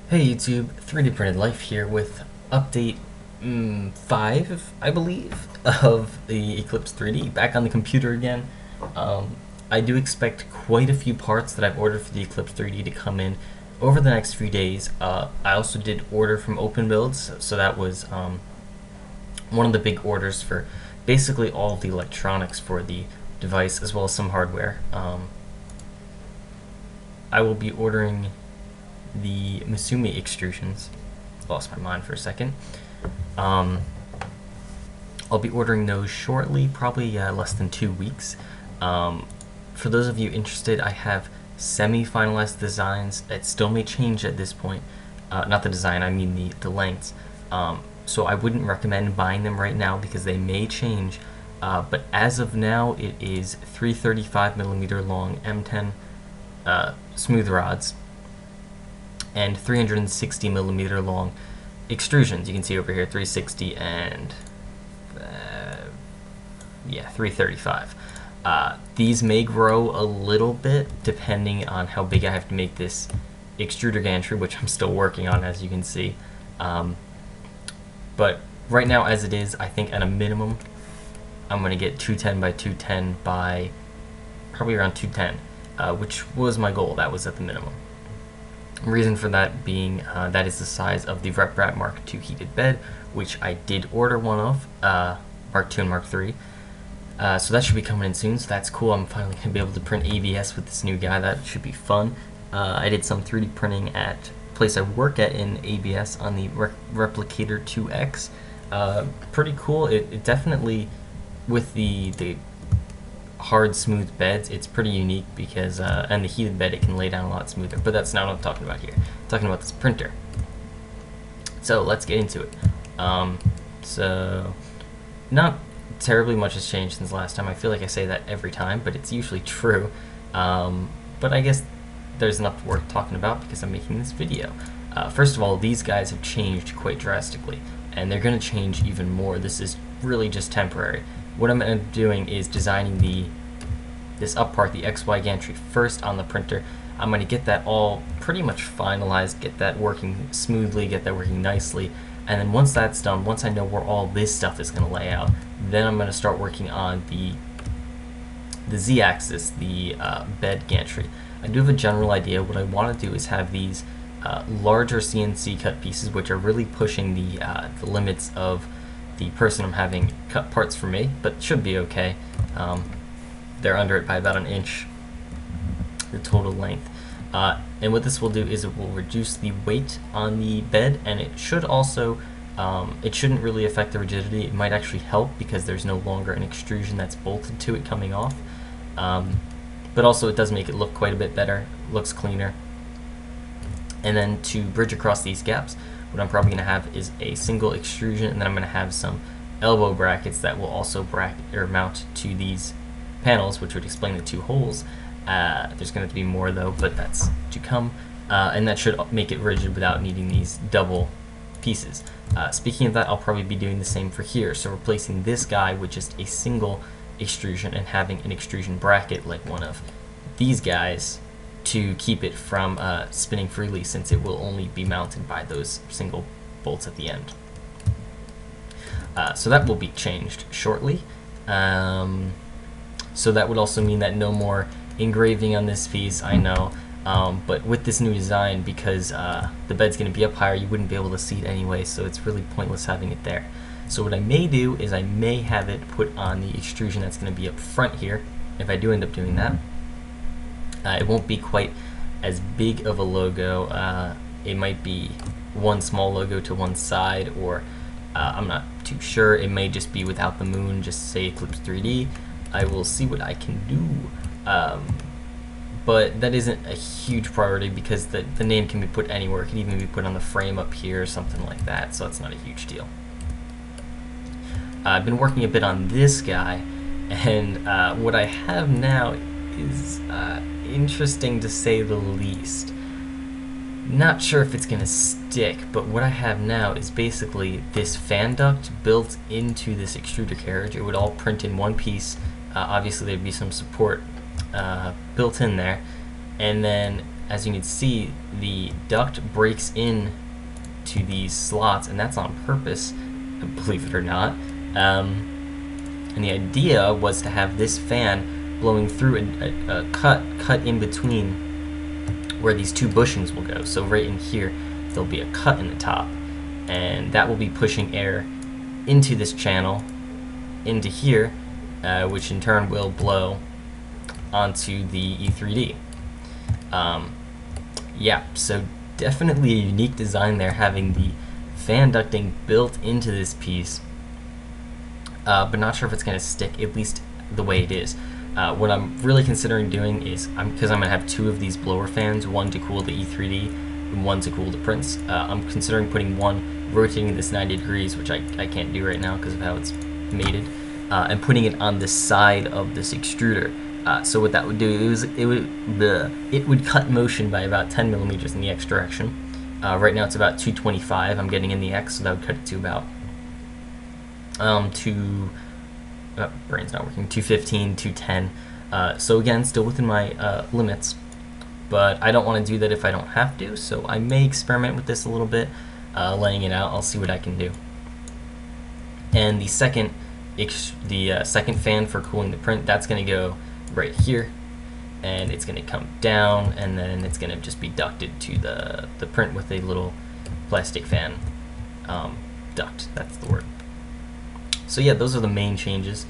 Hey YouTube, 3D Printed Life here with update 5, I believe, of the Eclips3D, back on the computer again. I do expect quite a few parts that I've ordered for the Eclips3D to come in over the next few days. I also did order from Open Builds, so that was one of the big orders for basically all of the electronics for the device, as well as some hardware. I will be ordering the Masumi extrusions. Lost my mind for a second. I'll be ordering those shortly, probably less than 2 weeks. For those of you interested, I have semi-finalized designs. It still may change at this point. Not the design, I mean the lengths. So I wouldn't recommend buying them right now because they may change. But as of now, it is 335mm long M10 smooth rods and 360mm long extrusions. You can see over here 360 and 335. These may grow a little bit depending on how big I have to make this extruder gantry, which I'm still working on, as you can see. But right now, as it is, I think at a minimum I'm going to get 210 by 210 by probably around 210, which was my goal. That was at the minimum. Reason for that being that is the size of the RepRap Mark II heated bed, which I did order one of, Mark II and Mark III. So that should be coming in soon, so that's cool. I'm finally going to be able to print ABS with this new guy. That should be fun. I did some 3D printing at a place I work at in ABS on the Replicator 2X. Pretty cool. It definitely, with the hard smooth beds, it's pretty unique because and the heated bed, it can lay down a lot smoother, but that's not what I'm talking about here. I'm talking about this printer. So let's get into it. So not terribly much has changed since last time. I feel like I say that every time, but it's usually true. But I guess there's enough worth talking about because I'm making this video. First of all, these guys have changed quite drastically, and they're going to change even more. This is really just temporary. What I'm going to be doing is designing this up part, the XY gantry, first on the printer. I'm going to get that all pretty much finalized, get that working smoothly, get that working nicely, and then once that's done, once I know where all this stuff is going to lay out, then I'm going to start working on the Z-axis, the bed gantry. I do have a general idea. What I want to do is have these larger CNC cut pieces, which are really pushing the limits of the person I'm having cut parts for me, but should be okay. They're under it by about 1 inch, the total length. And what this will do is it will reduce the weight on the bed, and it should also, it shouldn't really affect the rigidity. It might actually help because there's no longer an extrusion that's bolted to it coming off. But also it does make it look quite a bit better, looks cleaner. And then to bridge across these gaps, what I'm probably going to have is a single extrusion, and then I'm going to have some elbow brackets that will also bracket or mount to these panels, which would explain the 2 holes. There's going to be more though, but that's to come, and that should make it rigid without needing these double pieces. Speaking of that, I'll probably be doing the same for here, so replacing this guy with just a single extrusion and having an extrusion bracket like one of these guys to keep it from spinning freely, since it will only be mounted by those single bolts at the end. So that will be changed shortly. So that would also mean that no more engraving on this piece, I know, but with this new design, because the bed's going to be up higher, you wouldn't be able to see it anyway, so it's really pointless having it there. So what I may do is I may have it put on the extrusion that's going to be up front here, if I do end up doing that. It won't be quite as big of a logo. It might be one small logo to one side, or I'm not too sure. It may just be without the moon, just say Eclips3D. I will see what I can do. But that isn't a huge priority because the name can be put anywhere. It can even be put on the frame up here or something like that, so it's not a huge deal. I've been working a bit on this guy, and what I have now is interesting to say the least. Not sure if it's gonna stick, but what I have now is basically this fan duct built into this extruder carriage. It would all print in one piece. Obviously there'd be some support built in there, and then as you can see, the duct breaks in to these slots, and that's on purpose, believe it or not. And the idea was to have this fan blowing through a cut in between where these two bushings will go. So right in here, there'll be a cut in the top, and that will be pushing air into this channel, into here, which in turn will blow onto the E3D. Yeah, so definitely a unique design there, having the fan ducting built into this piece, but not sure if it's going to stick, at least the way it is. What I'm really considering doing is, because I'm going to have two of these blower fans, one to cool the E3D and one to cool the prints, I'm considering putting one rotating this 90 degrees, which I can't do right now because of how it's mated, and putting it on the side of this extruder. So what that would do is it would cut motion by about 10 millimeters in the X direction. Right now it's about 225 I'm getting in the X, so that would cut it to about brain's not working, 215, 210. So again, still within my limits, but I don't want to do that if I don't have to, so I may experiment with this a little bit, laying it out. I'll see what I can do. And the second fan for cooling the print, that's going to go right here, and it's going to come down, and then it's going to just be ducted to the print with a little plastic fan duct. That's the word. So yeah, those are the main changes.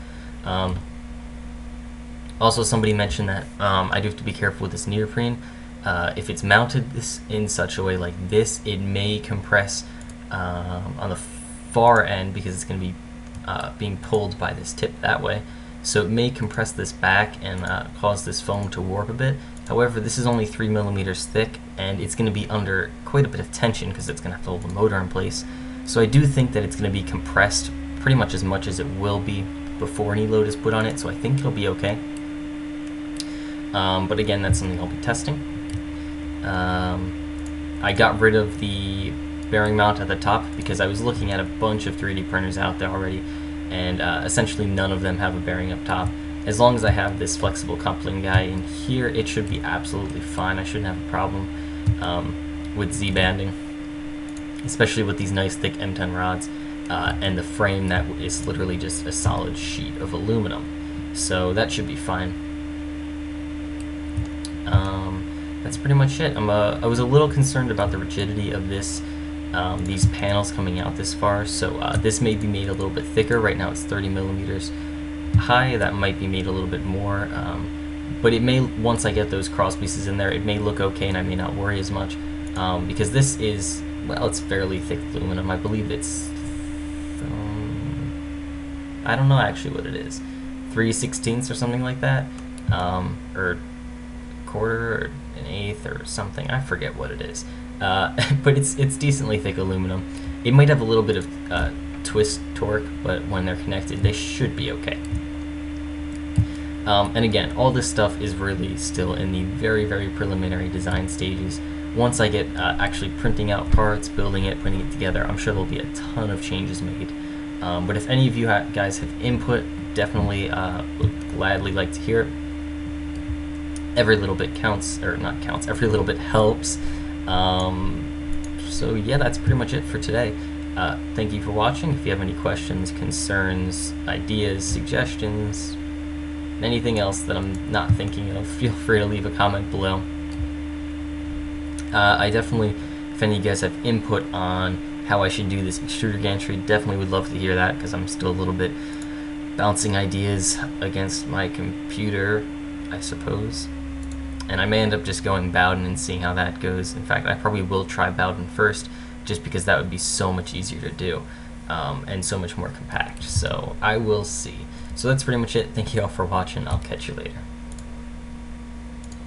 Also, somebody mentioned that I do have to be careful with this neoprene. If it's mounted in such a way like this, it may compress on the far end because it's going to be being pulled by this tip that way. So it may compress this back and cause this foam to warp a bit. However, this is only 3 millimeters thick, and it's going to be under quite a bit of tension because it's going to have to hold the motor in place. So I do think that it's going to be compressed pretty much as it will be before any load is put on it, so I think it'll be okay. But again, that's something I'll be testing. I got rid of the bearing mount at the top because I was looking at a bunch of 3D printers out there already, and essentially none of them have a bearing up top. As long as I have this flexible coupling guy in here, it should be absolutely fine. I shouldn't have a problem with Z-banding, especially with these nice thick M10 rods, and the frame that is literally just a solid sheet of aluminum. So that should be fine. That's pretty much it. I was a little concerned about the rigidity of this, these panels coming out this far, so this may be made a little bit thicker. Right now it's 30 millimeters high. That might be made a little bit more, but it may, once I get those cross pieces in there, it may look okay and I may not worry as much, because this is, well, it's fairly thick aluminum. I believe it's, I don't know actually what it is, 3/16 or something like that, or quarter or an eighth or something. I forget what it is, but it's decently thick aluminum. It might have a little bit of twist torque, but when they're connected, they should be okay. And again, all this stuff is really still in the very, very preliminary design stages. Once I get actually printing out parts, building it, putting it together, I'm sure there'll be a ton of changes made. But if any of you guys have input, definitely would gladly like to hear it. Every little bit counts, or not counts, every little bit helps. So yeah, that's pretty much it for today. Thank you for watching. If you have any questions, concerns, ideas, suggestions, anything else that I'm not thinking of, feel free to leave a comment below. I definitely, if any of you guys have input on how I should do this extruder gantry, definitely would love to hear that, because I'm still a little bit bouncing ideas against my computer, I suppose. And I may end up just going Bowden and seeing how that goes. In fact, I probably will try Bowden first, just because that would be so much easier to do, and so much more compact. So I will see. So that's pretty much it. Thank you all for watching. I'll catch you later.